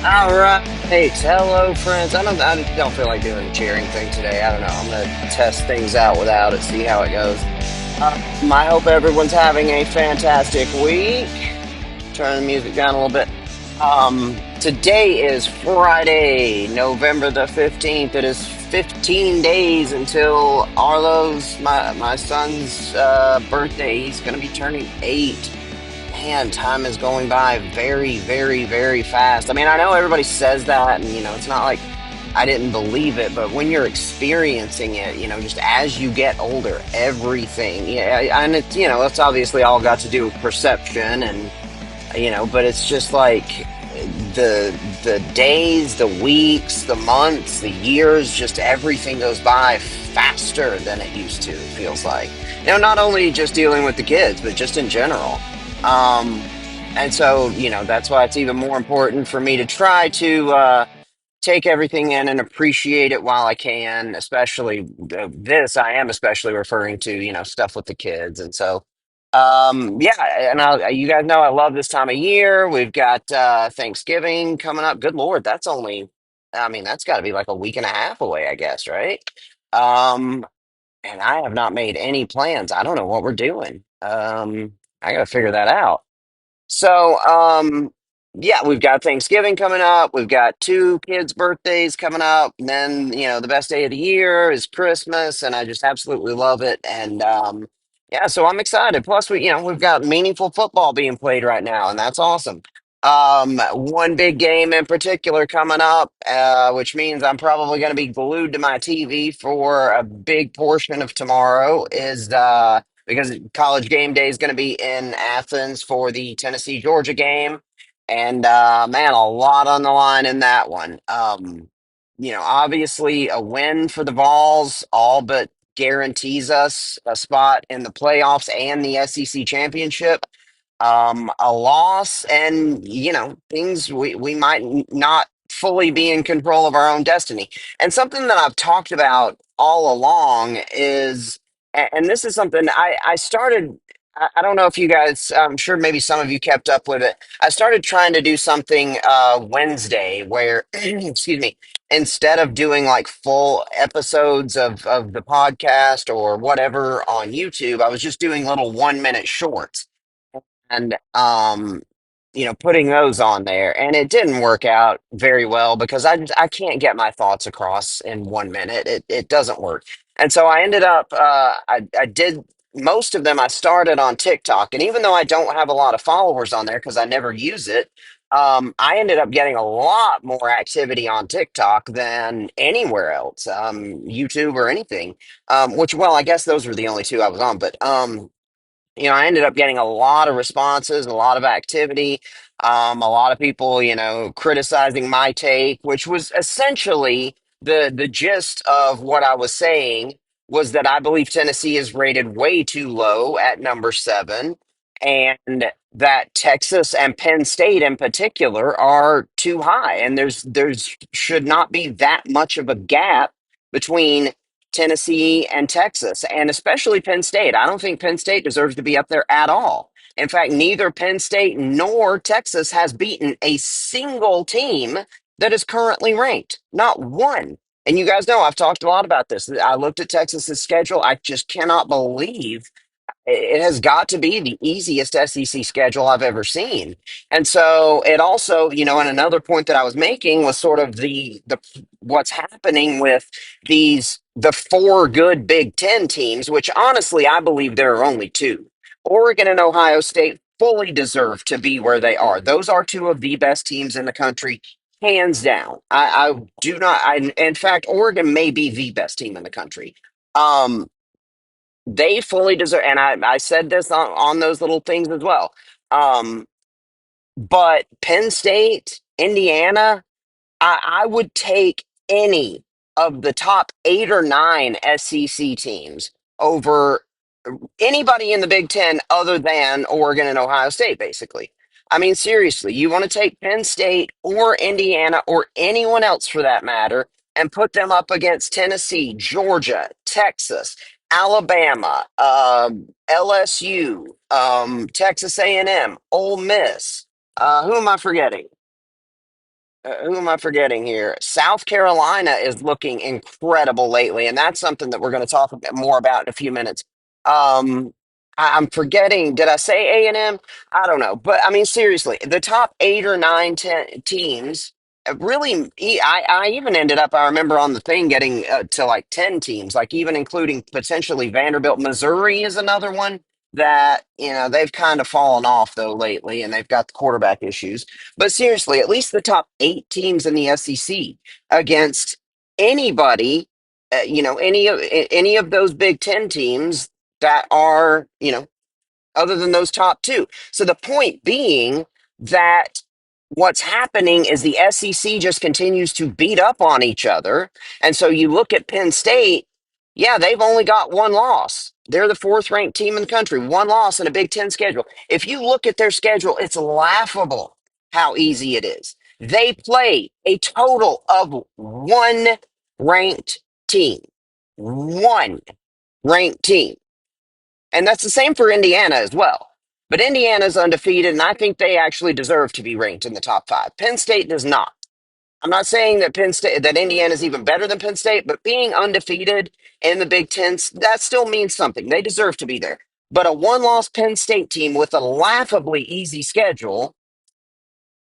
All right. Hello, friends. I don't feel like doing the cheering thing today. I don't know. I'm gonna test things out without it, see how it goes. I hope everyone's having a fantastic week. Turn the music down a little bit. Today is Friday, November the 15th. It is 15 days until Arlo's, my son's birthday. He's gonna be turning 8. Man, time is going by very, very, very fast. I mean, I know everybody says that, and it's not like I didn't believe it, but when you're experiencing it, just as you get older, everything, yeah, and it's obviously all got to do with perception, and but it's just like the days, the weeks, the months, the years, just everything goes by faster than it used to, it feels like. Not only just dealing with the kids, but just in general. Um, and so, that's why it's even more important for me to try to take everything in and appreciate it while I can, especially this. I am especially referring to, stuff with the kids. And so, yeah, and you guys know I love this time of year. We've got Thanksgiving coming up. Good Lord, I mean, that's got to be like a week and a half away, I guess, right? Um, and I have not made any plans. I don't know what we're doing. I got to figure that out. So, yeah, we've got Thanksgiving coming up. We've got two kids' birthdays coming up. And then, the best day of the year is Christmas, and I just absolutely love it. And yeah, so I'm excited. Plus, we've got meaningful football being played right now, and that's awesome. One big game in particular coming up, which means I'm probably going to be glued to my TV for a big portion of tomorrow, is because college game day is going to be in Athens for the Tennessee Georgia game. And man, a lot on the line in that one. Obviously, a win for the Vols all but guarantees us a spot in the playoffs and the SEC championship. A loss, and things we might not fully be in control of our own destiny. And something that I've talked about all along is and this is something I started. I don't know if you guys, I'm sure maybe some of you kept up with it. I started trying to do something Wednesday where, excuse me, instead of doing like full episodes of the podcast or whatever on YouTube, I was just doing little 1 minute shorts and putting those on there, and it didn't work out very well because I can't get my thoughts across in 1 minute. It doesn't work. And so I ended up I did most of them. I started on TikTok, and even though I don't have a lot of followers on there because I never use it, I ended up getting a lot more activity on TikTok than anywhere else, YouTube or anything. Which, well, I guess those were the only two I was on, but I ended up getting a lot of responses, a lot of activity, a lot of people, criticizing my take, which was essentially the gist of what I was saying was that I believe Tennessee is rated way too low at number 7, and that Texas and Penn State in particular are too high, and there's should not be that much of a gap between Tennessee and Texas, and especially Penn State. I don't think Penn State deserves to be up there at all. In fact, neither Penn State nor Texas has beaten a single team that is currently ranked. Not one. And you guys know I've talked a lot about this. I looked at Texas's schedule. I just cannot believe it has got to be the easiest SEC schedule I've ever seen. And so it also, and another point that I was making was sort of the what's happening with the four good Big Ten teams, which honestly I believe there are only two. Oregon and Ohio State fully deserve to be where they are. Those are two of the best teams in the country, hands down. I do not. In fact, Oregon may be the best team in the country. They fully deserve, and I said this on those little things as well. Um, but Penn State, Indiana, I would take any of the top 8 or 9 SEC teams over anybody in the Big Ten other than Oregon and Ohio State, basically. I mean, seriously, you want to take Penn State or Indiana or anyone else for that matter and put them up against Tennessee, Georgia, Texas, Alabama, LSU, Texas A&M, Ole Miss. Who am I forgetting? who am I forgetting here? South Carolina is looking incredible lately, and that's something that we're going to talk a bit more about in a few minutes. Um, I'm forgetting. Did I say A&M? I don't know, but I mean seriously, the top 8 or 9, 10 teams. Really, I even ended up. I remember on the thing getting to like 10 teams, like even including potentially Vanderbilt. Missouri is another one that they've kind of fallen off though lately, and they've got the quarterback issues. But seriously, at least the top 8 teams in the SEC against anybody, any of those Big Ten teams that are, other than those top two. So the point being that what's happening is the SEC just continues to beat up on each other. And so you look at Penn State, yeah, they've only got one loss. They're the fourth ranked team in the country, one loss in a Big Ten schedule. If you look at their schedule, it's laughable how easy it is. They play a total of one ranked team. One ranked team. And that's the same for Indiana as well. But Indiana's undefeated, and I think they actually deserve to be ranked in the top five. Penn State does not. I'm not saying that that Indiana's even better than Penn State, but being undefeated in the Big Ten, that still means something. They deserve to be there. But a one-loss Penn State team with a laughably easy schedule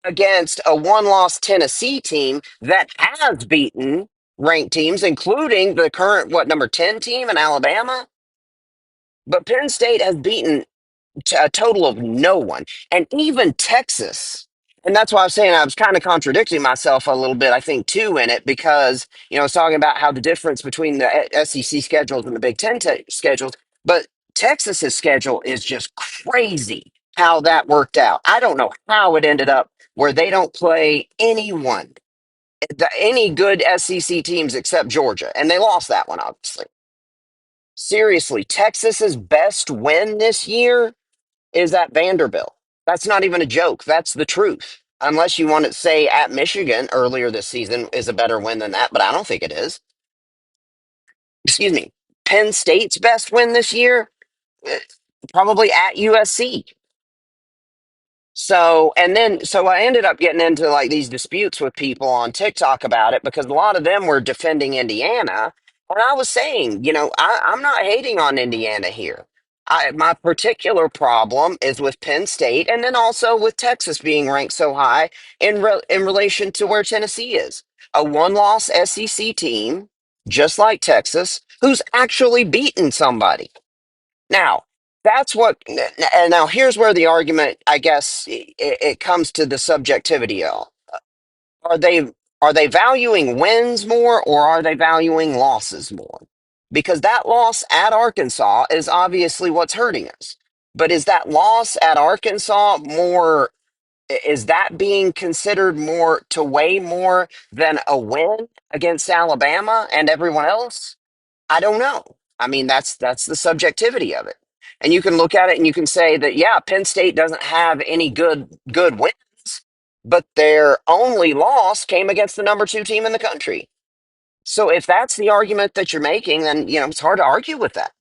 against a one-loss Tennessee team that has beaten ranked teams, including the current, number 10 team in Alabama. But Penn State has beaten a total of no one. And even Texas, and that's why I was saying I was kind of contradicting myself a little bit, I think, too, in it, because, I was talking about how the difference between the SEC schedules and the Big Ten schedules, but Texas's schedule is just crazy how that worked out. I don't know how it ended up where they don't play anyone, any good SEC teams except Georgia, and they lost that one, obviously. Seriously, Texas's best win this year is at Vanderbilt. That's not even a joke. That's the truth. Unless you want to say at Michigan earlier this season is a better win than that, but I don't think it is. Excuse me. Penn State's best win this year, eh, probably at USC. So I ended up getting into like these disputes with people on TikTok about it because a lot of them were defending Indiana. And I was saying, I'm not hating on Indiana here. My particular problem is with Penn State and then also with Texas being ranked so high in relation to where Tennessee is. A one-loss SEC team, just like Texas, who's actually beaten somebody. Now, that's what, and now here's where the argument, I guess, it comes to the subjectivity of. Are they are they valuing wins more or are they valuing losses more? Because that loss at Arkansas is obviously what's hurting us. But is that loss at Arkansas more, is that being considered more to weigh more than a win against Alabama and everyone else? I don't know. I mean, that's the subjectivity of it. And you can look at it and you can say that yeah, Penn State doesn't have any good wins, but their only loss came against the number 2 team in the country. So if that's the argument that you're making, then it's hard to argue with that.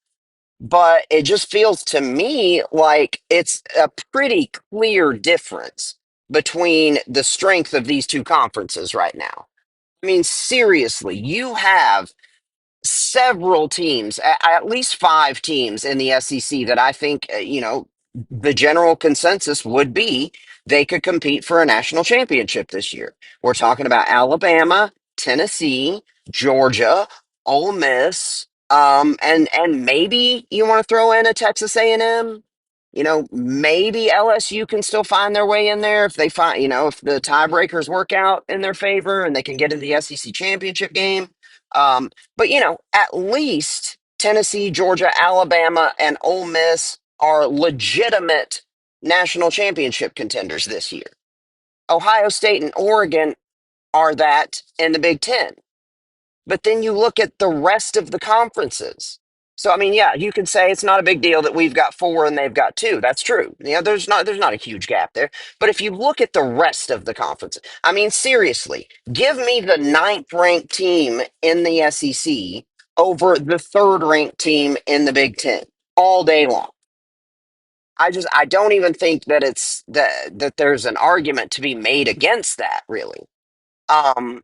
But it just feels to me like it's a pretty clear difference between the strength of these two conferences right now. I mean, seriously, you have several teams, at least 5 teams in the SEC that I think, the general consensus would be they could compete for a national championship this year. We're talking about Alabama, Tennessee, Georgia, Ole Miss, and maybe you want to throw in a Texas A&M. Maybe LSU can still find their way in there if they find, if the tiebreakers work out in their favor and they can get in the SEC championship game. But at least Tennessee, Georgia, Alabama, and Ole Miss are legitimate national championship contenders this year. Ohio State and Oregon are that in the Big Ten. But then you look at the rest of the conferences. So I mean, yeah, you could say it's not a big deal that we've got 4 and they've got 2. That's true. There's not a huge gap there. But if you look at the rest of the conferences, I mean, seriously, give me the ninth ranked team in the SEC over the third ranked team in the Big Ten all day long. I don't even think that it's that there's an argument to be made against that, really. Um,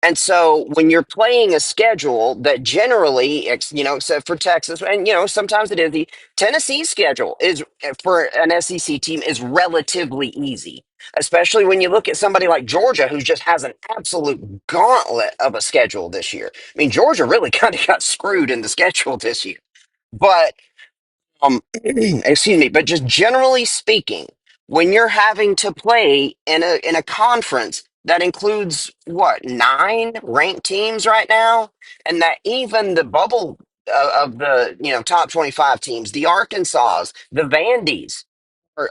and so when you're playing a schedule that generally, except for Texas, and sometimes it is, the Tennessee schedule is for an SEC team is relatively easy, especially when you look at somebody like Georgia, who just has an absolute gauntlet of a schedule this year. I mean, Georgia really kind of got screwed in the schedule this year. But excuse me, but just generally speaking, when you're having to play in a conference that includes what, nine ranked teams right now, and that even the bubble of the top 25 teams, the Arkansas, the Vandies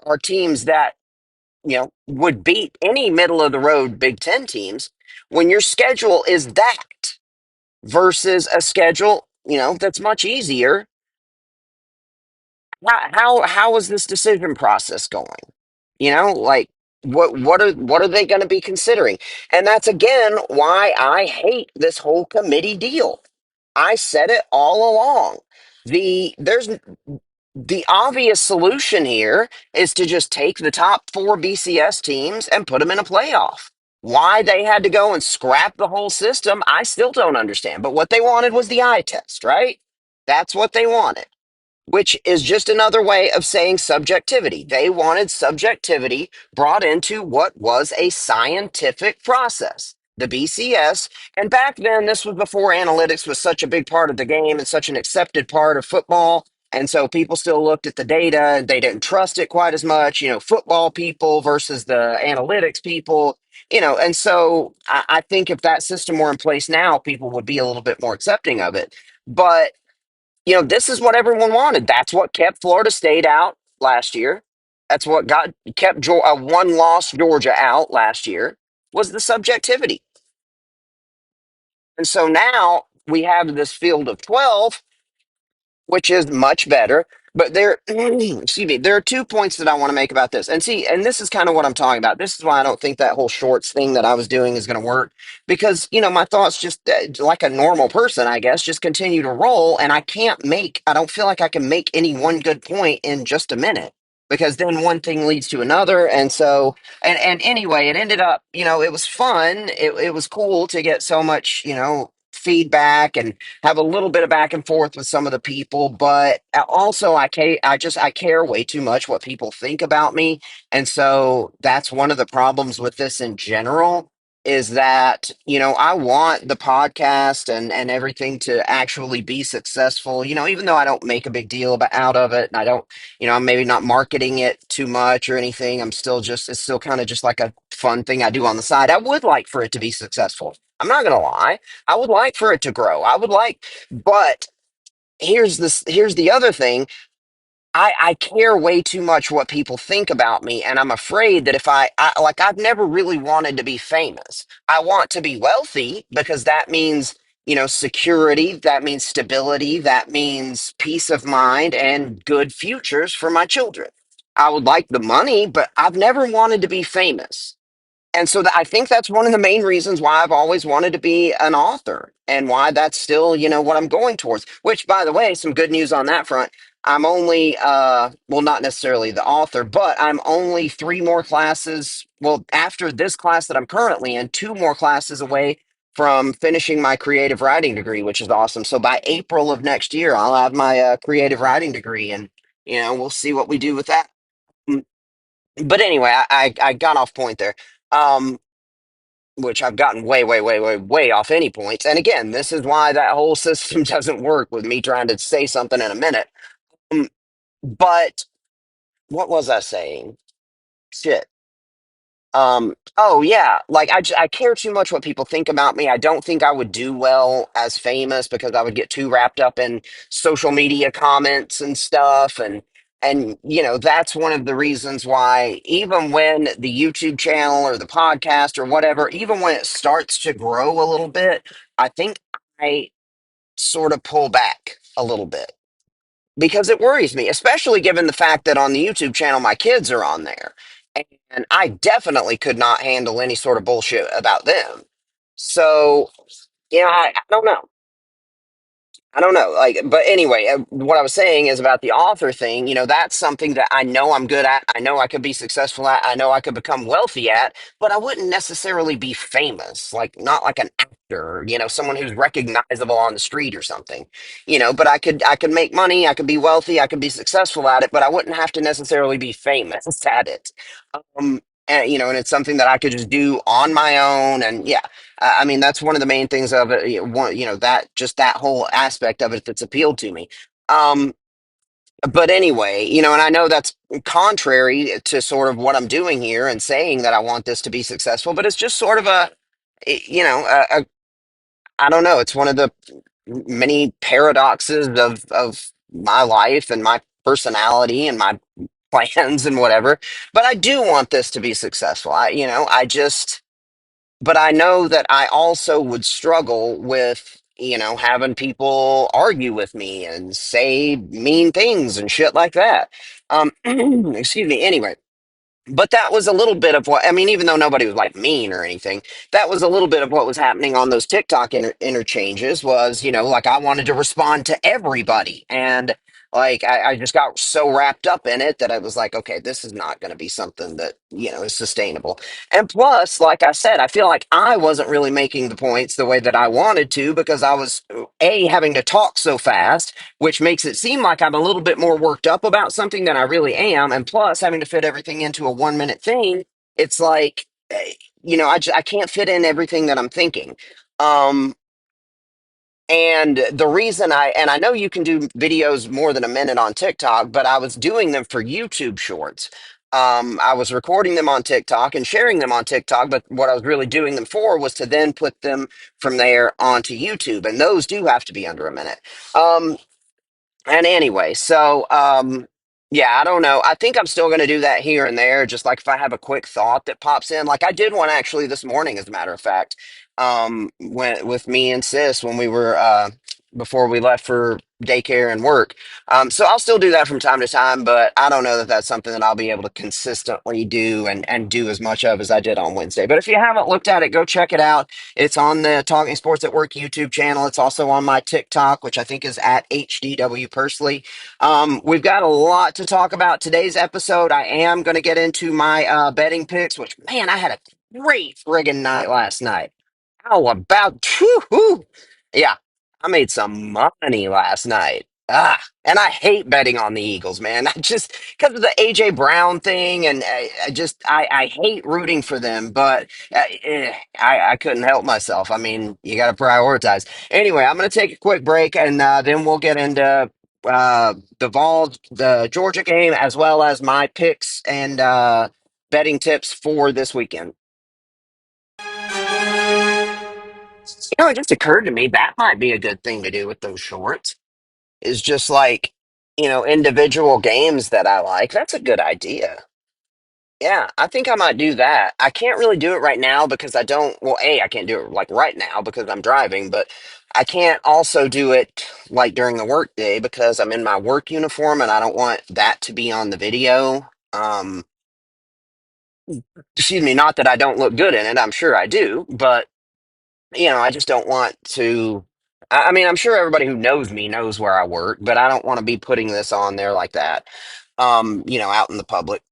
are teams that would beat any middle of the road Big Ten teams. When your schedule is that versus a schedule that's much easier, how is this decision process going? Like what are they going to be considering? And that's again why I hate this whole committee deal. I said it all along. The obvious solution here is to just take the top four BCS teams and put them in a playoff. Why they had to go and scrap the whole system, I still don't understand. But what they wanted was the eye test, right? That's what they wanted, which is just another way of saying subjectivity. They wanted subjectivity brought into what was a scientific process, the BCS. And back then, this was before analytics was such a big part of the game and such an accepted part of football. And so people still looked at the data and they didn't trust it quite as much, football people versus the analytics people. And so I think if that system were in place now, people would be a little bit more accepting of it. But this is what everyone wanted. That's what kept Florida State out last year. That's what kept a one-loss Georgia out last year was the subjectivity. And so now we have this field of 12, which is much better. But excuse me, there are 2 points that I want to make about this. And see, and this is kind of what I'm talking about. This is why I don't think that whole shorts thing that I was doing is going to work because, my thoughts just like a normal person, I guess, just continue to roll. And I don't feel like I can make any one good point in just a minute because then one thing leads to another. And so, and anyway, it ended up, it was fun. It was cool to get so much, feedback and have a little bit of back and forth with some of the people, but also I care way too much what people think about me, and so that's one of the problems with this in general is that I want the podcast and everything to actually be successful. Even though I don't make a big deal out of it, and I don't, I'm maybe not marketing it too much or anything. It's still kind of just like a fun thing I do on the side. I would like for it to be successful. I'm not gonna lie. I would like for it to grow. But here's the other thing. I care way too much what people think about me, and I'm afraid that if I've never really wanted to be famous. I want to be wealthy because that means, security, that means stability, that means peace of mind and good futures for my children. I would like the money, but I've never wanted to be famous. And so I think that's one of the main reasons why I've always wanted to be an author and why that's still, what I'm going towards. Which, by the way, some good news on that front. I'm only, well, not necessarily the author, but I'm only three more classes. Well, after this class that I'm currently in, two more classes away from finishing my creative writing degree, which is awesome. So by April of next year, I'll have my creative writing degree, and we'll see what we do with that. Mm, But anyway, I got off point there. Um, which I've gotten way, way, way, way, way off any points. And again, this is why that whole system doesn't work with me trying to say something in a minute. Um, but what was I saying? Shit. Oh yeah, like I care too much what people think about me. I don't think I would do well as famous because I would get too wrapped up in social media comments and stuff and that's one of the reasons why even when the YouTube channel or the podcast or whatever, even when it starts to grow a little bit, I think I sort of pull back a little bit because it worries me, especially given the fact that on the YouTube channel, my kids are on there. And I definitely could not handle any sort of bullshit about them. So, I don't know. I don't know, like, but anyway, what I was saying is about the author thing. That's something that I know I'm good at. I know I could be successful at. I know I could become wealthy at, but I wouldn't necessarily be famous, like not like an actor, someone who's recognizable on the street or something. But I could make money. I could be wealthy. I could be successful at it, but I wouldn't have to necessarily be famous at it. And it's something that I could just do on my own. And yeah, I mean, that's one of the main things of it. That just that whole aspect of it that's appealed to me. Um, but anyway, and I know that's contrary to sort of what I'm doing here and saying that I want this to be successful, but it's just sort of I don't know. It's one of the many paradoxes of my life and my personality and my plans and whatever. But I do want this to be successful. I just, but I know that I also would struggle with, having people argue with me and say mean things and shit like that. Excuse me. Anyway, but that was a little bit of what I mean, even though nobody was like mean or anything, that was a little bit of what was happening on those TikTok interchanges was, like I wanted to respond to everybody. And like I just got so wrapped up in it that I was like, okay, this is not going to be something that, is sustainable. And plus, like I said, I feel like I wasn't really making the points the way that I wanted to because I was, A, having to talk so fast, which makes it seem like I'm a little bit more worked up about something than I really am. And plus, having to fit everything into a 1 minute thing, it's like, I can't fit in everything that I'm thinking. Um, and the reason and I know you can do videos more than a minute on TikTok, but I was doing them for YouTube shorts. I was recording them on TikTok and sharing them on TikTok, but what I was really doing them for was to then put them from there onto YouTube. And those do have to be under a minute. Um, and anyway, so yeah, I don't know. I think I'm still going to do that here and there, just like if I have a quick thought that pops in. Like I did one actually this morning, as a matter of fact, when with me and sis when we were before we left for daycare and work. So I'll still do that from time to time, but I don't know that that's something that I'll be able to consistently do and do as much of as I did on Wednesday. But if you haven't looked at it, go check it out. It's on the Talking Sports at Work YouTube channel. It's also on my TikTok, which I think is at HDW Persley. We've got a lot to talk about today's episode. I am going to get into my betting picks, which, man, I had a great friggin' night last night. How about, whew, yeah, I made some money last night. And I hate betting on the Eagles, man. I just because of the AJ Brown thing, and I hate rooting for them, but I couldn't help myself. I mean, you got to prioritize. Anyway, I'm going to take a quick break, and then we'll get into the Georgia game, as well as my picks and betting tips for this weekend. It just occurred to me that might be a good thing to do with those shorts. Is just like, individual games that I like. That's a good idea. Yeah, I think I might do that. I can't really do it right now because I don't, well, A, I can't do it like right now because I'm driving, but I can't also do it like during the work day because I'm in my work uniform and I don't want that to be on the video. Excuse me, not that I don't look good in it. I'm sure I do, but I just don't want to. I mean, I'm sure everybody who knows me knows where I work, but I don't want to be putting this on there like that, out in the public.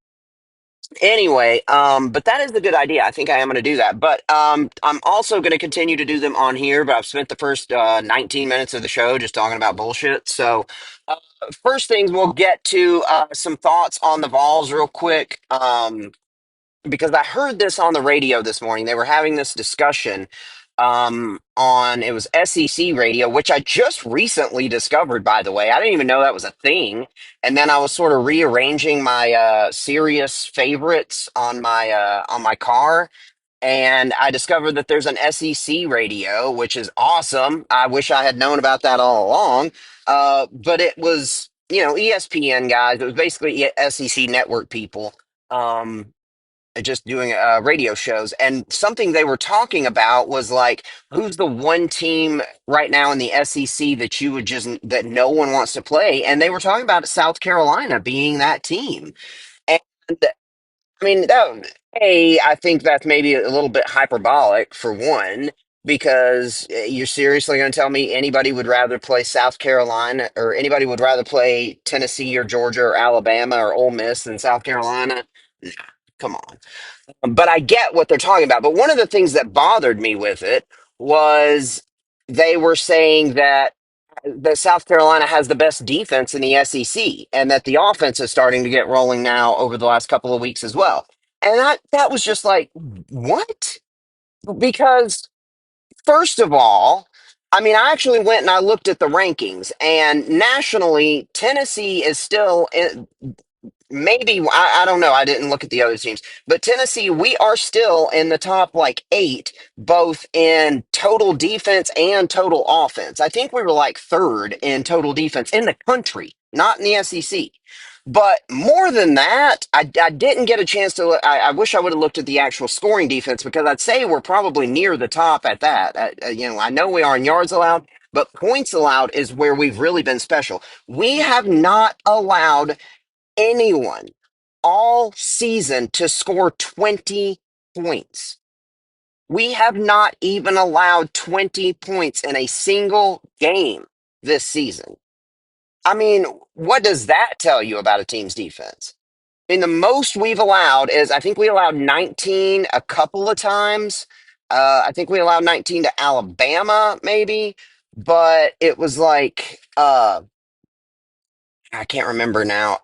Anyway, but that is a good idea. I think I am going to do that. But I'm also going to continue to do them on here. But I've spent the first 19 minutes of the show just talking about bullshit. So, uh, first things we'll get to some thoughts on the Vols real quick. Because I heard this on the radio this morning. They were having this discussion on it was SEC radio, which I just recently discovered, by the way. I didn't even know that was a thing. And then I was sort of rearranging my Sirius favorites on my car, and I discovered that there's an SEC radio, which is awesome. I wish I had known about that all along. But it was, ESPN guys. It was basically SEC network people. Just doing radio shows, and something they were talking about was like, who's the one team right now in the SEC that you would just that no one wants to play, and they were talking about South Carolina being that team. And I mean, I think that's maybe a little bit hyperbolic for one. Because you're seriously going to tell me anybody would rather play South Carolina or anybody would rather play Tennessee or Georgia or Alabama or Ole Miss than South Carolina? Nah, come on. But I get what they're talking about. But one of the things that bothered me with it was they were saying that South Carolina has the best defense in the SEC and that the offense is starting to get rolling now over the last couple of weeks as well. And that was just like, what? Because first of all, I mean, I actually went and I looked at the rankings, and nationally, Tennessee is still maybe I don't know. I didn't look at the other teams, but Tennessee, we are still in the top like eight, both in total defense and total offense. I think we were like third in total defense in the country, not in the SEC. But more than that, I didn't get a chance to look. I wish I would have looked at the actual scoring defense because I'd say we're probably near the top at that. I know we are in yards allowed, but points allowed is where we've really been special. We have not allowed anyone all season to score 20 points. We have not even allowed 20 points in a single game this season. I mean, what does that tell you about a team's defense? I mean, the most we've allowed is I think we allowed 19 a couple of times. I think we allowed 19 to Alabama, maybe, but it was like I can't remember now.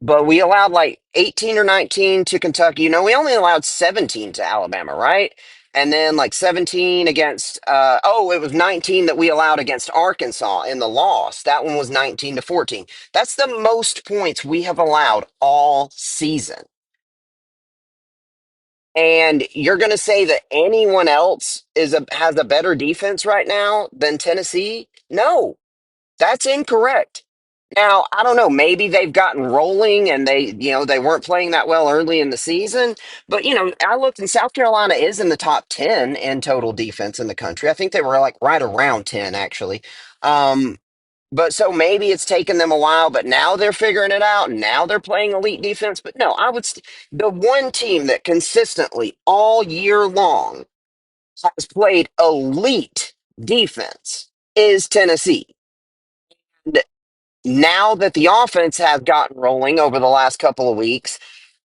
But we allowed like 18 or 19 to Kentucky. You know, we only allowed 17 to Alabama, right? And then like 17 against, it was 19 that we allowed against Arkansas in the loss. That one was 19 to 14. That's the most points we have allowed all season. And you're going to say that anyone else has a better defense right now than Tennessee? No, that's incorrect. Now, I don't know, maybe they've gotten rolling and they weren't playing that well early in the season, but I looked and South Carolina is in the top 10 in total defense in the country. I think they were like right around 10 actually. Um but so maybe it's taken them a while, but now they're figuring it out. Now they're playing elite defense. But no, the one team that consistently all year long has played elite defense is Tennessee. Now that the offense has gotten rolling over the last couple of weeks,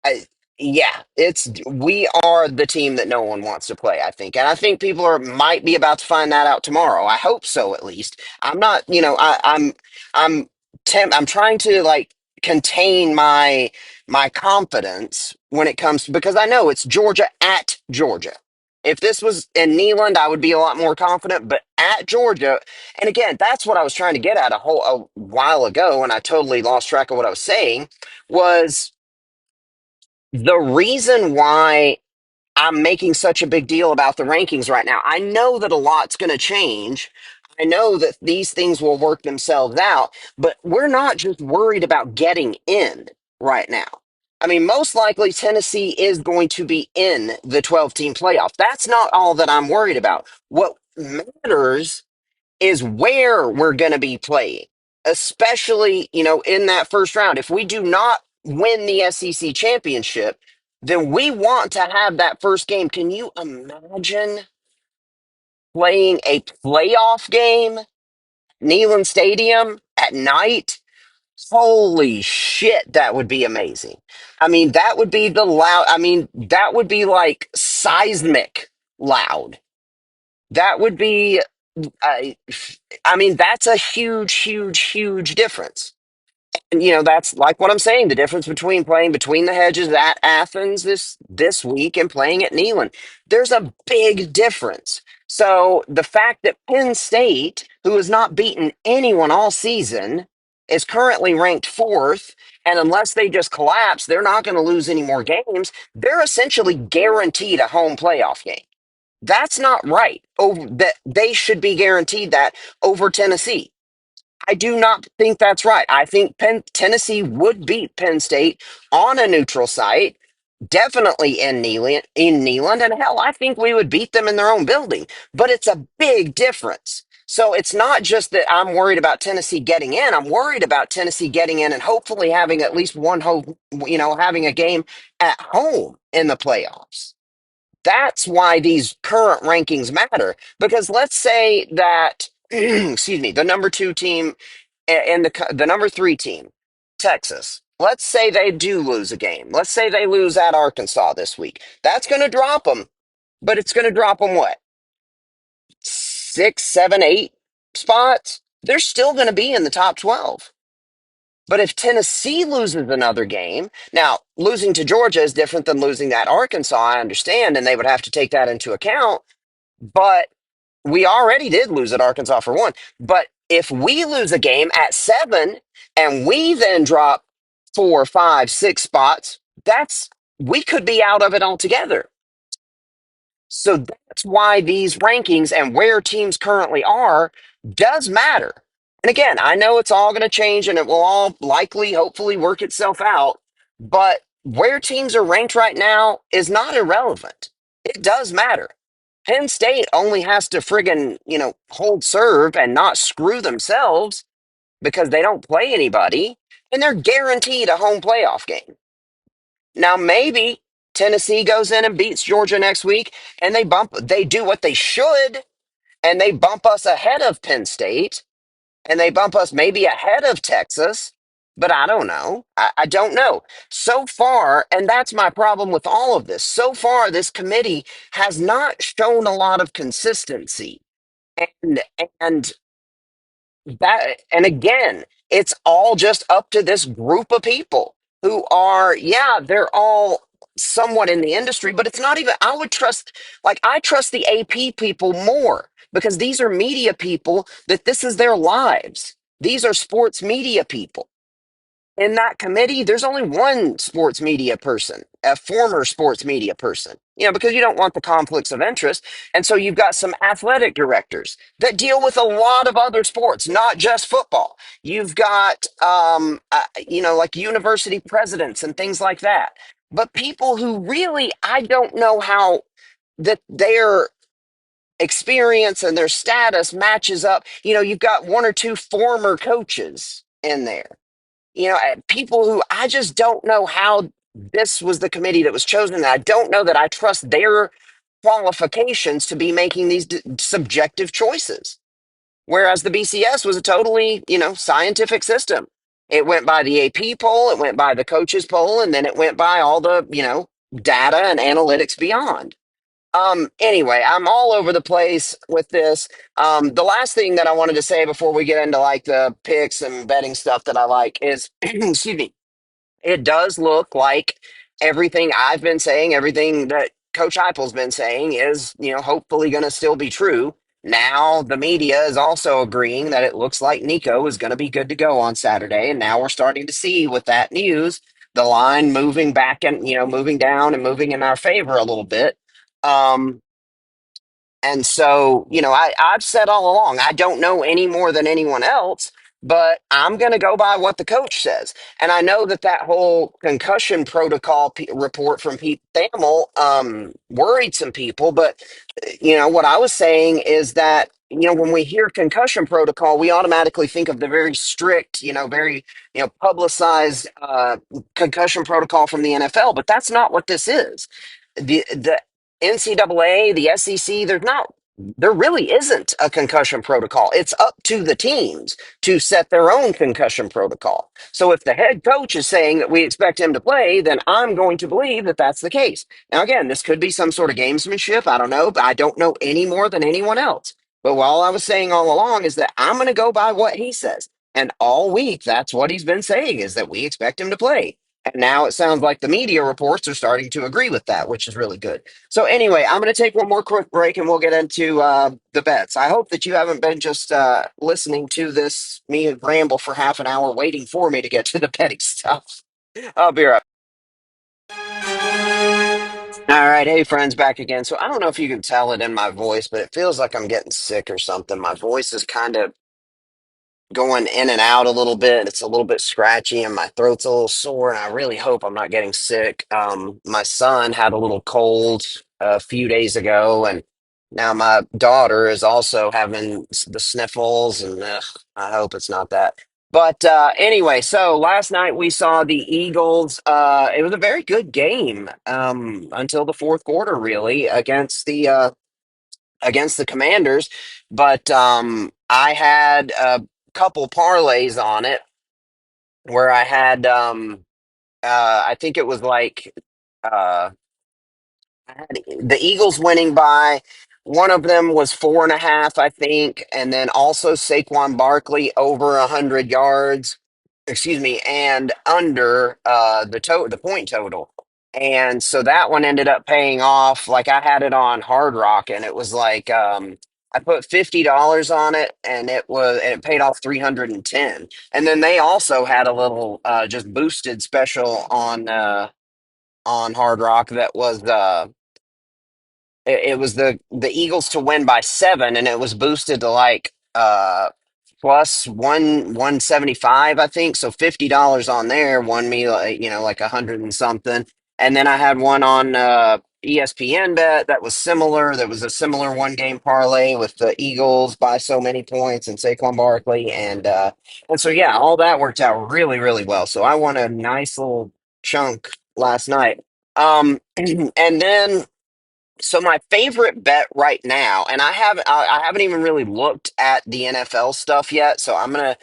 I, yeah, it's we are the team that no one wants to play, I think. And I think people are might be about to find that out tomorrow. I hope so at least. I'm not, I'm I'm trying to like contain my confidence when it comes to because I know it's Georgia at Georgia. If this was in Neyland, I would be a lot more confident, but at Georgia, and again, that's what I was trying to get at a while ago, and I totally lost track of what I was saying, was the reason why I'm making such a big deal about the rankings right now. I know that a lot's going to change. I know that these things will work themselves out, but we're not just worried about getting in right now. I mean, most likely Tennessee is going to be in the 12-team playoff. That's not all that I'm worried about. What matters is where we're going to be playing, especially, in that first round. If we do not win the SEC championship, then we want to have that first game. Can you imagine playing a playoff game, Neyland Stadium at night? Holy shit, that would be amazing. I mean, that would be that would be like seismic loud. That would be I, I mean, that's a huge, huge, huge difference. And that's like what I'm saying, the difference between playing between the hedges at Athens this week and playing at Neyland. There's a big difference. So the fact that Penn State, who has not beaten anyone all season, is currently ranked fourth, and unless they just collapse, they're not going to lose any more games. They're essentially guaranteed a home playoff game. That's not right. Over that they should be guaranteed that over Tennessee. I do not think that's right. I think Tennessee would beat Penn State on a neutral site, definitely in Neyland, and hell, I think we would beat them in their own building. But it's a big difference. So it's not just that I'm worried about Tennessee getting in. I'm worried about Tennessee getting in and hopefully having at least one home, having a game at home in the playoffs. That's why these current rankings matter. Because let's say that, excuse me, the number two team and the number three team, Texas. Let's say they do lose a game. Let's say they lose at Arkansas this week. That's going to drop them, but it's going to drop them what? Six, seven, eight spots? They're still going to be in the top 12. But if Tennessee loses another game, now losing to Georgia is different than losing at Arkansas, I understand, and they would have to take that into account. But we already did lose at Arkansas for one. But if we lose a game at seven and we then drop four, five, six spots, that's we could be out of it altogether. So that's why these rankings and where teams currently are does matter. And again, I know it's all going to change and it will all likely, hopefully, work itself out. But where teams are ranked right now is not irrelevant. It does matter. Penn State only has to friggin', hold serve and not screw themselves because they don't play anybody, and they're guaranteed a home playoff game. Now, maybe Tennessee goes in and beats Georgia next week and they do what they should and they bump us ahead of Penn State and they bump us maybe ahead of Texas. But I don't know. I don't know. So far, and that's my problem with all of this. So far, this committee has not shown a lot of consistency. And and and again, it's all just up to this group of people who are, yeah, they're all somewhat in the industry, but it's not even, I trust the AP people more because these are media people that this is their lives. These are sports media people in that committee, there's only one sports media person, a former sports media person, because you don't want the conflicts of interest. And so you've got some athletic directors that deal with a lot of other sports, not just football. You've got, like university presidents and things like that. But people who really, I don't know how that their experience and their status matches up. You've got one or two former coaches in there, people who I just don't know how this was the committee that was chosen. And I don't know that I trust their qualifications to be making these subjective choices. Whereas the BCS was a totally, scientific system. It went by the AP poll, it went by the coaches poll, and then it went by all the, data and analytics beyond. Anyway, I'm all over the place with this. The last thing that I wanted to say before we get into like the picks and betting stuff that I like is, excuse me, it does look like everything I've been saying, everything that Coach Heupel's been saying is, hopefully going to still be true. Now the media is also agreeing that it looks like Nico is going to be good to go on Saturday, and now we're starting to see with that news the line moving back and moving down and moving in our favor a little bit. Um, and so, I've said all along, I don't know any more than anyone else, but I'm going to go by what the coach says. And I know that whole concussion protocol report from Pete Thamel worried some people. But, what I was saying is that, when we hear concussion protocol, we automatically think of the very strict, very, publicized concussion protocol from the NFL. But that's not what this is. The NCAA, the SEC, there really isn't a concussion protocol. It's up to the teams to set their own concussion protocol. So if the head coach is saying that we expect him to play, then I'm going to believe that that's the case. Now, again, this could be some sort of gamesmanship. I don't know, but I don't know any more than anyone else. But all I was saying all along is that I'm going to go by what he says. And all week, that's what he's been saying is that we expect him to play. And now it sounds like the media reports are starting to agree with that, which is really good. So anyway, I'm going to take one more quick break and we'll get into the bets. I hope that you haven't been just listening to me ramble for half an hour waiting for me to get to the betting stuff. I'll be right. All right, hey friends, back again. So I don't know if you can tell it in my voice, but it feels like I'm getting sick or something. My voice is kind of going in and out a little bit. It's a little bit scratchy and my throat's a little sore. And I really hope I'm not getting sick. My son had a little cold a few days ago, and now my daughter is also having the sniffles. And I hope it's not that. But anyway, so last night we saw the Eagles. It was a very good game until the fourth quarter, really, against the Commanders. But I had a couple parlays on it where I had, I think it was like uh, I had the Eagles winning by one of them was 4.5, I think, and then also Saquon Barkley over 100 yards. Excuse me, and under the point total. And so that one ended up paying off. Like I had it on Hard Rock, and it was like I put $50 on it, and it paid off 310. And then they also had a little just boosted special on Hard Rock that was it was the Eagles to win by 7, and it was boosted to like plus 175, I think. So $50 on there won me like like 100 and something. And then I had one on ESPN bet that was similar. There was a similar one game parlay with the Eagles by so many points and Saquon Barkley, and so yeah, all that worked out really really well. So I won a nice little chunk last night. And then so my favorite bet right now, and I haven't even really looked at the NFL stuff yet. So I'm gonna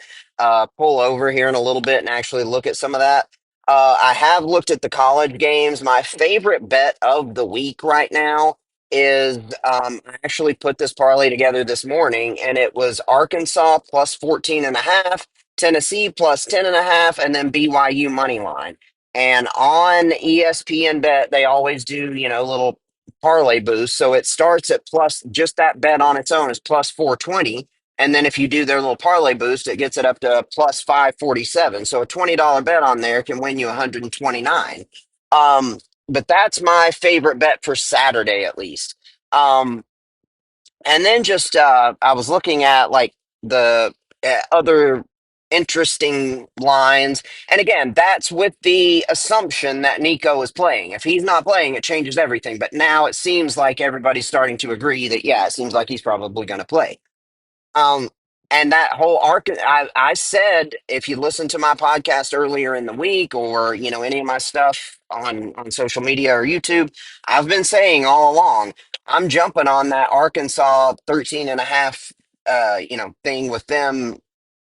pull over here in a little bit and actually look at some of that. I have looked at the college games. My favorite bet of the week right now is I actually put this parlay together this morning, and it was Arkansas plus 14 and a half, Tennessee plus 10 and a half, and then BYU money line. And on ESPN bet, they always do, little parlay boost. So it starts at plus just that bet on its own is plus 420. And then if you do their little parlay boost, it gets it up to plus 547. So a $20 bet on there can win you 129. But that's my favorite bet for Saturday at least. Um, and then just I was looking at like the other interesting lines. And again, that's with the assumption that Nico is playing. If he's not playing, it changes everything. But now it seems like everybody's starting to agree that, yeah, it seems like he's probably going to play. Um, and that whole arc, I said, if you listen to my podcast earlier in the week, or any of my stuff on social media or YouTube, I've been saying all along, I'm jumping on that Arkansas 13 and a half, thing with them.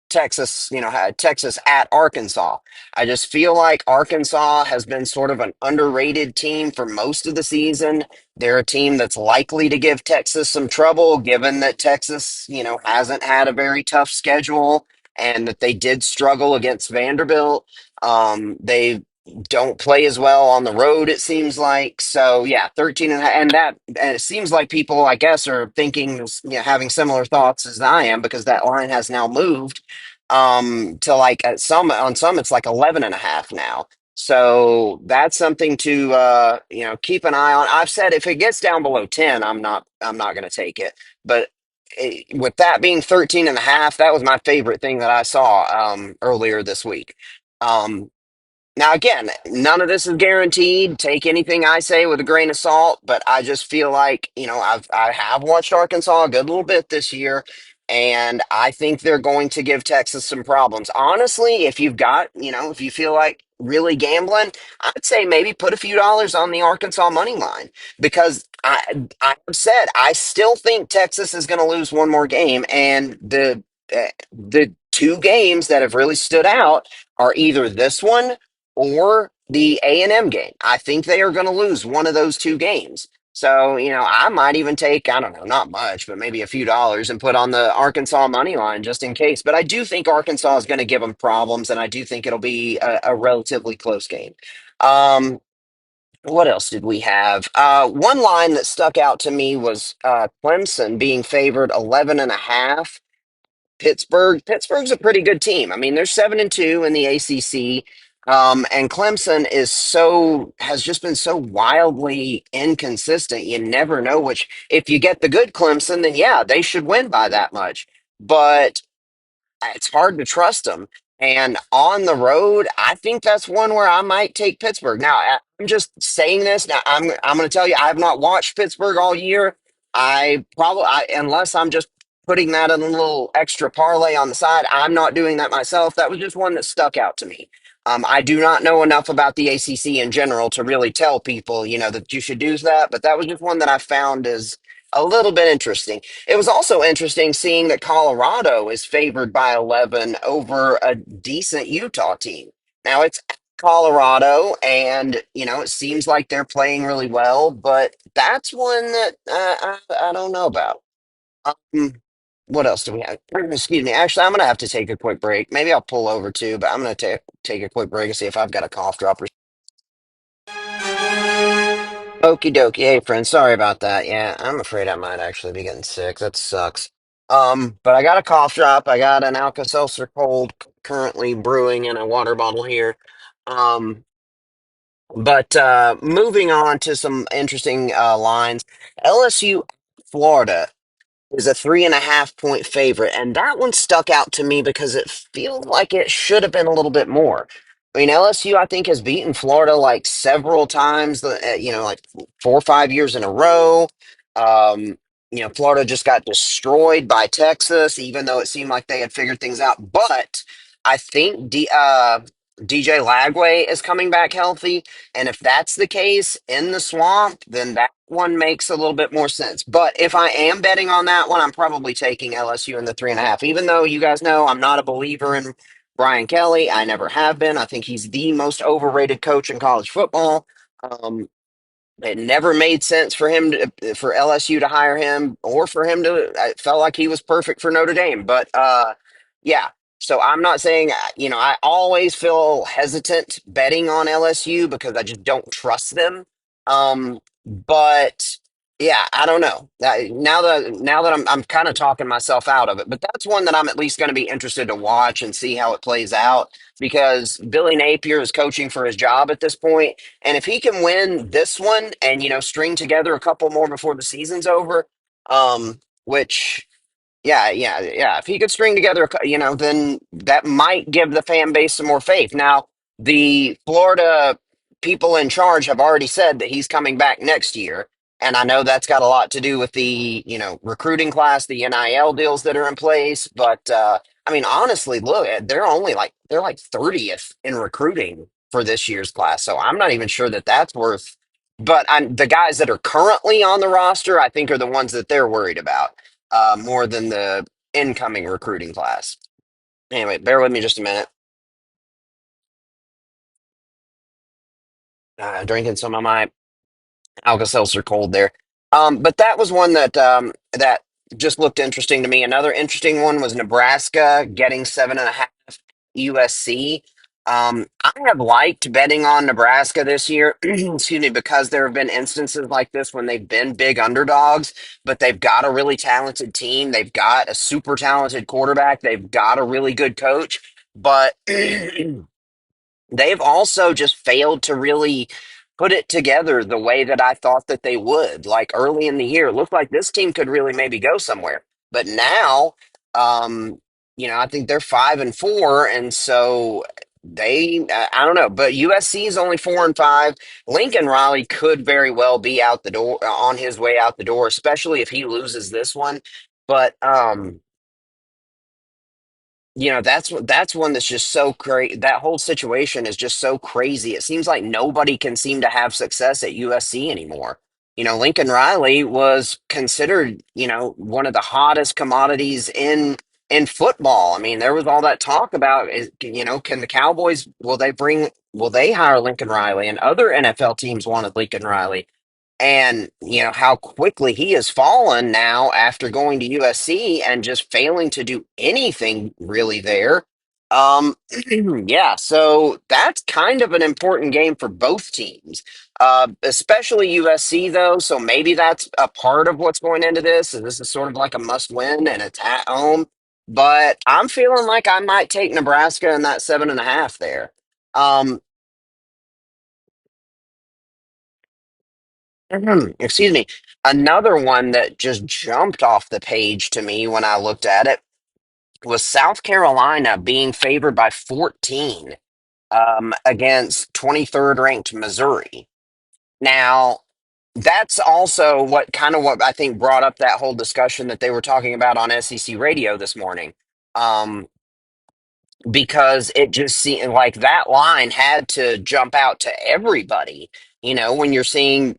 Texas, had Texas at Arkansas. I just feel like Arkansas has been sort of an underrated team for most of the season. They're a team that's likely to give Texas some trouble, given that Texas, hasn't had a very tough schedule and that they did struggle against Vanderbilt. They don't play as well on the road, it seems like. So, yeah, 13 and it seems like people, I guess, are thinking, having similar thoughts as I am because that line has now moved to like on some it's like 11 and a half now. So that's something to keep an eye on. I've said if it gets down below 10, I'm not going to take it. But with that being 13 and a half, that was my favorite thing that I saw earlier this week. Um, Now, again, none of this is guaranteed. Take anything I say with a grain of salt, but I just feel like, I have watched Arkansas a good little bit this year, and I think they're going to give Texas some problems. Honestly, if you feel like really gambling, I'd say maybe put a few dollars on the Arkansas money line because I've said I still think Texas is going to lose one more game, and the two games that have really stood out are either this one or the A&M game. I think they are going to lose one of those two games. So, I might even take, I don't know, not much, but maybe a few dollars and put on the Arkansas money line just in case. But I do think Arkansas is going to give them problems, and I do think it'll be a relatively close game. Um, what else did we have? One line that stuck out to me was Clemson being favored 11 and a half. Pittsburgh's a pretty good team. I mean, they're 7-2 in the ACC, and Clemson has just been so wildly inconsistent. You never know which. If you get the good Clemson, then yeah, they should win by that much. But it's hard to trust them. And on the road, I think that's one where I might take Pittsburgh. Now, I'm just saying this. Now, I'm going to tell you, I have not watched Pittsburgh all year. Unless I'm just putting that in a little extra parlay on the side. I'm not doing that myself. That was just one that stuck out to me. I do not know enough about the ACC in general to really tell people, that you should do that, but that was just one that I found is a little bit interesting. It was also interesting seeing that Colorado is favored by 11 over a decent Utah team. Now it's Colorado, and it seems like they're playing really well, but that's one that I don't know about. Um, what else do we have? Excuse me. Actually, I'm gonna have to take a quick break. Maybe I'll pull over too, but I'm gonna take a quick break and see if I've got a cough drop. Okie dokie. Hey, friend. Sorry about that. Yeah, I'm afraid I might actually be getting sick. That sucks. But I got a cough drop. I got an Alka-Seltzer cold currently brewing in a water bottle here. Um, but moving on to some interesting lines. LSU, Florida is a 3.5 point favorite, and that one stuck out to me because it feels like it should have been a little bit more. I mean, LSU, I think, has beaten Florida like several times, like 4 or 5 years in a row. Um, Florida just got destroyed by Texas, even though it seemed like they had figured things out. But I think DJ Lagway is coming back healthy. And if that's the case in the swamp, then that one makes a little bit more sense. But if I am betting on that one, I'm probably taking LSU in the 3.5. Even though you guys know I'm not a believer in Brian Kelly, I never have been. I think he's the most overrated coach in college football. Um, it never made sense for LSU to hire him or for him to. I felt like he was perfect for Notre Dame, but yeah. So I'm not saying I always feel hesitant betting on LSU because I just don't trust them. But yeah, I don't know. Now that I'm kind of talking myself out of it, but that's one that I'm at least going to be interested to watch and see how it plays out because Billy Napier is coaching for his job at this point, and if he can win this one and string together a couple more before the season's over, which yeah, yeah, yeah. If he could string together, then that might give the fan base some more faith. Now, the Florida people in charge have already said that he's coming back next year, and I know that's got a lot to do with the recruiting class, the NIL deals that are in place. But I mean, honestly, look, they're like 30th in recruiting for this year's class, so I'm not even sure that that's worth. But the guys that are currently on the roster, I think, are the ones that they're worried about more than the incoming recruiting class. Anyway, bear with me just a minute. Drinking some of my Alka-Seltzer cold there. But that was one that just looked interesting to me. Another interesting one was Nebraska getting 7.5 USC. I have liked betting on Nebraska this year, excuse me, because there have been instances like this when they've been big underdogs, but they've got a really talented team. They've got a super talented quarterback. They've got a really good coach, but they've also just failed to really put it together the way that I thought that they would. Like early in the year, it looked like this team could really maybe go somewhere. But now, um, I think they're 5-4, and so I don't know. But USC is only 4-5. Lincoln Riley could very well be out the door on his way out the door, especially if he loses this one. But that's one that's just so crazy. That whole situation is just so crazy. It seems like nobody can seem to have success at USC anymore. Lincoln Riley was considered, one of the hottest commodities in football. I mean, there was all that talk about can the Cowboys will they hire Lincoln Riley? And other NFL teams wanted Lincoln Riley, and how quickly he has fallen now after going to USC and just failing to do anything really there. Yeah, so that's kind of an important game for both teams, especially USC though. So maybe that's a part of what's going into this. And this is sort of like a must win, and it's at home. But I'm feeling like I might take Nebraska in that 7.5 there. Um, excuse me. Another one that just jumped off the page to me when I looked at it was South Carolina being favored by 14 against 23rd ranked Missouri. Now, That's also what I think brought up that whole discussion that they were talking about on SEC radio this morning. Um, because it just seemed like that line had to jump out to everybody. You know, when you're seeing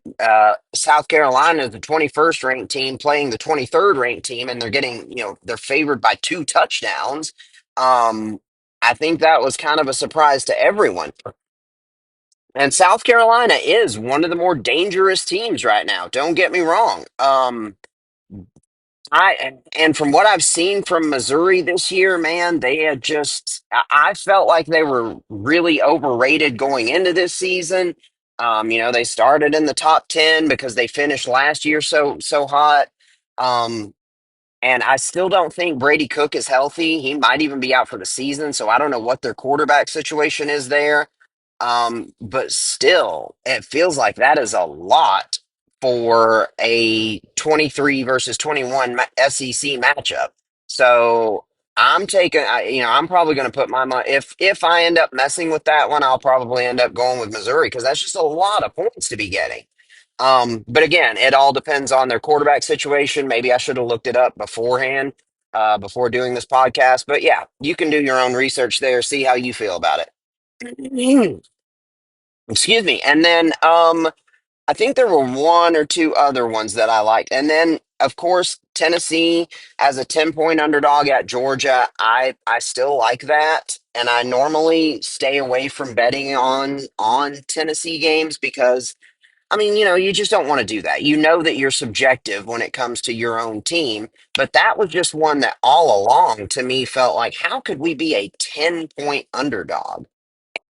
South Carolina, the 21st ranked team, playing the 23rd ranked team, and they're getting, they're favored by 2 touchdowns. Um, I think that was kind of a surprise to everyone. And South Carolina is one of the more dangerous teams right now. Don't get me wrong. And from what I've seen from Missouri this year, man, they had I felt like they were really overrated going into this season. They started in the top 10 because they finished last year so hot. Um, and I still don't think Brady Cook is healthy. He might even be out for the season. So I don't know what their quarterback situation is there. But still, it feels like that is a lot for a 23 versus 21 SEC matchup. So I'm probably going to put my money, if I end up messing with that one, I'll probably end up going with Missouri because that's just a lot of points to be getting. But again, it all depends on their quarterback situation. Maybe I should have looked it up beforehand, before doing this podcast. But yeah, you can do your own research there, see how you feel about it. Excuse me. And then I think there were one or two other ones that I liked. And then of course Tennessee as a 10-point underdog at Georgia. I still like that. And I normally stay away from betting on Tennessee games because I mean, you just don't want to do that. You know that you're subjective when it comes to your own team, but that was just one that all along to me felt like, how could we be a 10-point underdog?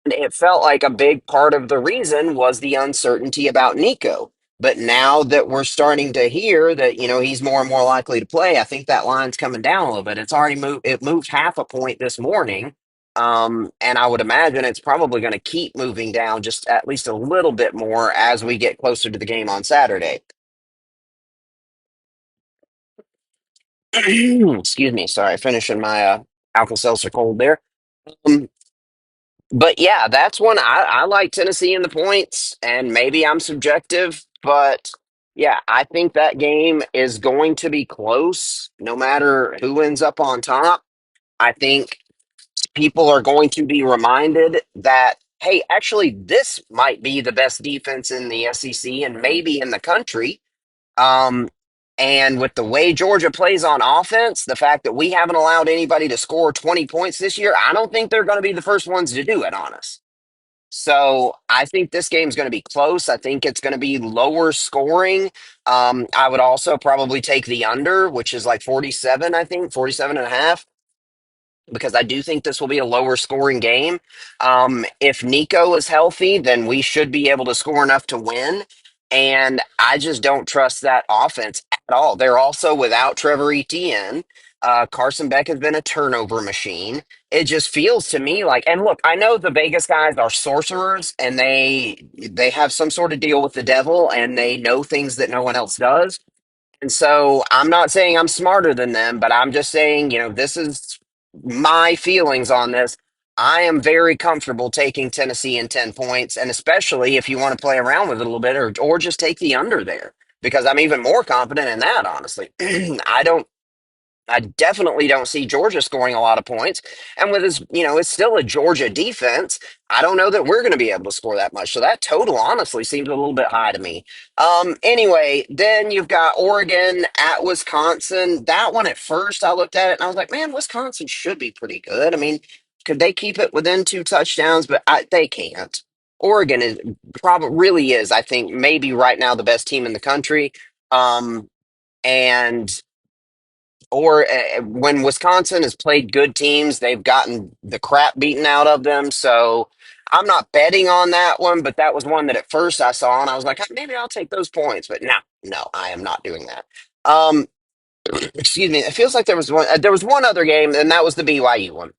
And it felt like a big part of the reason was the uncertainty about Nico. But now that we're starting to hear that, he's more and more likely to play, I think that line's coming down a little bit. It's already moved, it moved half a point this morning. And I would imagine it's probably going to keep moving down just at least a little bit more as we get closer to the game on Saturday. Excuse me. Sorry, finishing my Alka Seltzer cold there. Um, But yeah, that's one I like Tennessee in the points, and maybe I'm subjective, but yeah, I think that game is going to be close no matter who ends up on top. I think people are going to be reminded that, hey, actually, this might be the best defense in the SEC and maybe in the country. Um, and with the way Georgia plays on offense, the fact that we haven't allowed anybody to score 20 points this year, I don't think they're going to be the first ones to do it on us. So I think this game's going to be close. I think it's going to be lower scoring. I would also probably take the under, which is like 47, I think, 47 and a half, because I do think this will be a lower scoring game. If Nico is healthy, then we should be able to score enough to win. And I just don't trust that offense at all. They're also without Trevor Etienne. Carson Beck has been a turnover machine. It just feels to me like, and look, I know the Vegas guys are sorcerers and they have some sort of deal with the devil and they know things that no one else does. And so I'm not saying I'm smarter than them, but I'm just saying, this is my feelings on this. I am very comfortable taking Tennessee in 10 points, and especially if you want to play around with it a little bit or just take the under there, because I'm even more confident in that, honestly. I definitely don't see Georgia scoring a lot of points. And with his, it's still a Georgia defense. I don't know that we're going to be able to score that much. So that total honestly seems a little bit high to me. Anyway, then you've got Oregon at Wisconsin. That one at first I looked at it and I was like, man, Wisconsin should be pretty good. I mean, could they keep it within 2 touchdowns? But they can't. Oregon is probably really is, I think, maybe right now the best team in the country. And or when Wisconsin has played good teams, they've gotten the crap beaten out of them. So I'm not betting on that one, but that was one that at first I saw and I was like, maybe I'll take those points. But no, no, I am not doing that. Um, excuse me. It feels like there was one other game, and that was the BYU one.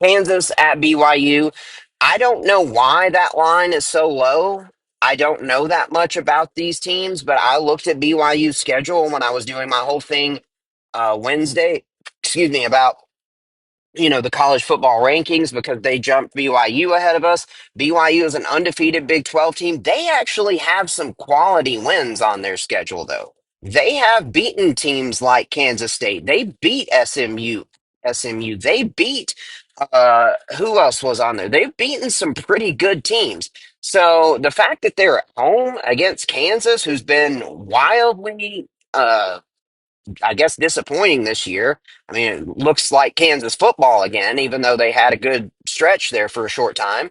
Kansas at BYU. I don't know why that line is so low. I don't know that much about these teams, but I looked at BYU's schedule when I was doing my whole thing Wednesday, excuse me, about the college football rankings because they jumped BYU ahead of us. BYU is an undefeated Big 12 team. They actually have some quality wins on their schedule, though. They have beaten teams like Kansas State. They beat SMU. They beat who else was on there? They've beaten some pretty good teams. So the fact that they're at home against Kansas, who's been wildly I guess disappointing this year. I mean, it looks like Kansas football again, even though they had a good stretch there for a short time.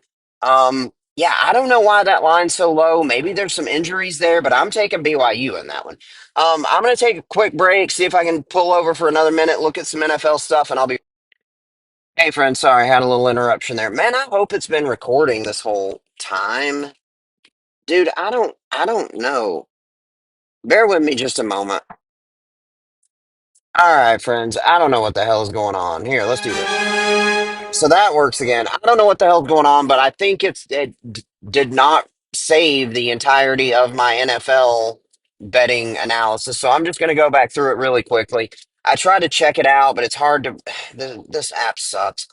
Yeah, I don't know why that line's so low. Maybe there's some injuries there, but I'm taking BYU in that one. I'm going to take a quick break, see if I can pull over for another minute, look at some NFL stuff, and I'll be. Hey, friend, sorry, I had a little interruption there. Man, I hope it's been recording this whole time, dude. I don't know. Bear with me just a moment. All right, friends. I don't know what the hell is going on. Here, let's do this. So that works again. I don't know what the hell's going on, but I think did not save the entirety of my NFL betting analysis. So I'm just going to go back through it really quickly. I tried to check it out, but it's hard to. This app sucks.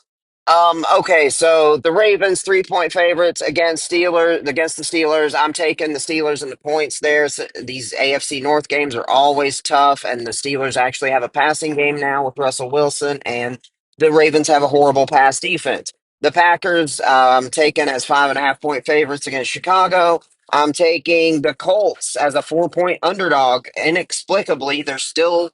Okay, so the Ravens 3-point favorites against the Steelers. I'm taking the Steelers and the points there. So these AFC North games are always tough, and the Steelers actually have a passing game now with Russell Wilson, and the Ravens have a horrible pass defense. The Packers, I'm taking as 5.5-point favorites against Chicago. I'm taking the Colts as a 4-point underdog. Inexplicably, the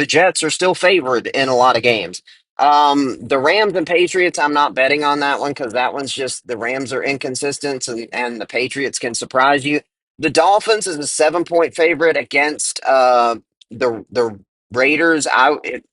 Jets are still favored in a lot of games. The Rams and Patriots, I'm not betting on that one because that one's just the Rams are inconsistent and the Patriots can surprise you. The Dolphins is a 7-point favorite against the Raiders.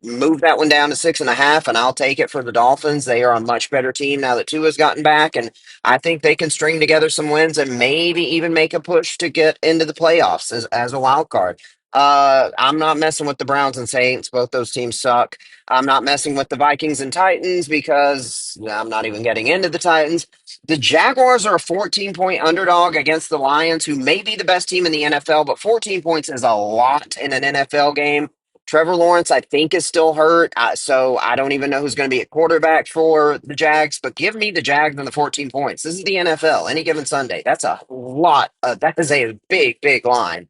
Move that one down to 6.5, and I'll take it for the Dolphins. They are a much better team now that Tua's gotten back, and I think they can string together some wins and maybe even make a push to get into the playoffs as a wild card. I'm not messing with the Browns and Saints. Both those teams suck. I'm not messing with the Vikings and Titans because I'm not even getting into the Titans. The Jaguars are a 14-point underdog against the Lions, who may be the best team in the NFL, but 14 points is a lot in an NFL game. Trevor Lawrence, I think, is still hurt, so I don't even know who's going to be at quarterback for the Jags. But give me the Jags and the 14 points. This is the NFL. Any given Sunday, that's a lot. That is a big, big line.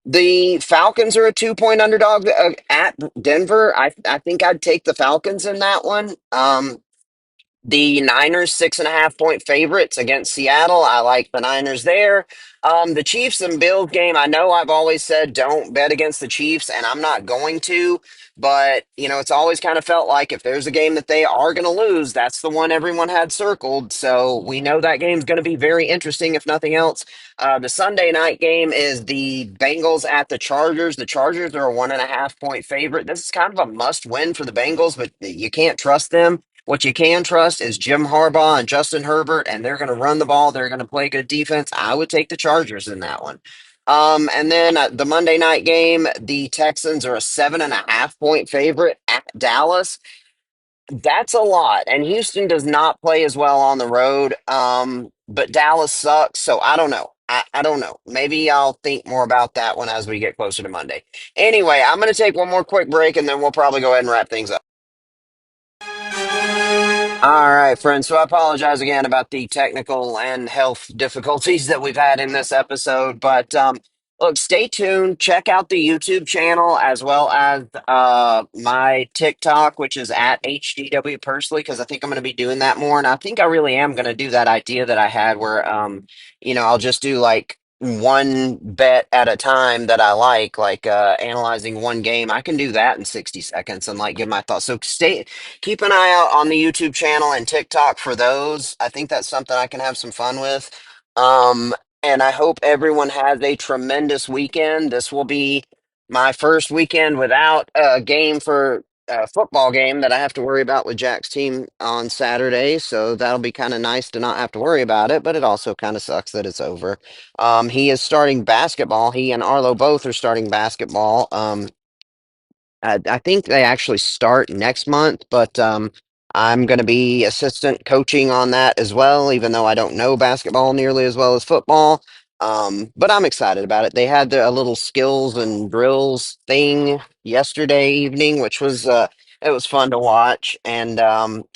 The Falcons are a 2-point underdog at Denver. I think I'd take the Falcons in that one. The Niners 6.5-point favorites against Seattle. I like the Niners there. The Chiefs and Bills game. I know I've always said don't bet against the Chiefs, and I'm not going to. But it's always kind of felt like if there's a game that they are going to lose, that's the one everyone had circled. So we know that game's going to be very interesting, if nothing else. The Sunday night game is the Bengals at the Chargers. The Chargers are a 1.5-point favorite. This is kind of a must win for the Bengals, but you can't trust them. What you can trust is Jim Harbaugh and Justin Herbert, and they're going to run the ball. They're going to play good defense. I would take the Chargers in that one. And then the Monday night game, the Texans are a 7.5-point favorite at Dallas. That's a lot. And Houston does not play as well on the road. But Dallas sucks. So I don't know. I don't know. Maybe I'll think more about that one as we get closer to Monday. Anyway, I'm going to take one more quick break and then we'll probably go ahead and wrap things up. All right, friends. So I apologize again about the technical and health difficulties that we've had in this episode. But look, stay tuned. Check out the YouTube channel as well as my TikTok, which is at HDW personally, because I think I'm going to be doing that more. And I think I really am going to do that idea that I had where, I'll just do like one bet at a time that I like analyzing one game. I can do that in 60 seconds and like give my thoughts. So keep an eye out on the YouTube channel and TikTok for those. I think that's something I can have some fun with. Um, and I hope everyone has a tremendous weekend. This will be my first weekend without a game for a football game that I have to worry about with Jack's team on Saturday. So that'll be kind of nice to not have to worry about it, but it also kind of sucks that it's over. He is starting basketball. He and Arlo both are starting basketball. I think they actually start next month, but I'm going to be assistant coaching on that as well, even though I don't know basketball nearly as well as football. But I'm excited about it. They had a little skills and drills thing yesterday evening, which was It was fun to watch, and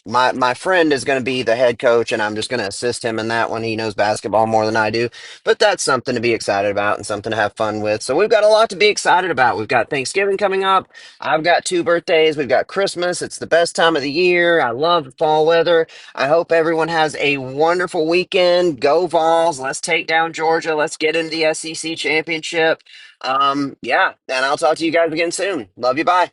my friend is going to be the head coach, and I'm just going to assist him in that one. He knows basketball more than I do, but that's something to be excited about and something to have fun with. So we've got a lot to be excited about. We've got Thanksgiving coming up. I've got two birthdays. We've got Christmas. It's the best time of the year. I love fall weather. I hope everyone has a wonderful weekend. Go Vols! Let's take down Georgia. Let's get into the SEC championship. Yeah, and I'll talk to you guys again soon. Love you. Bye.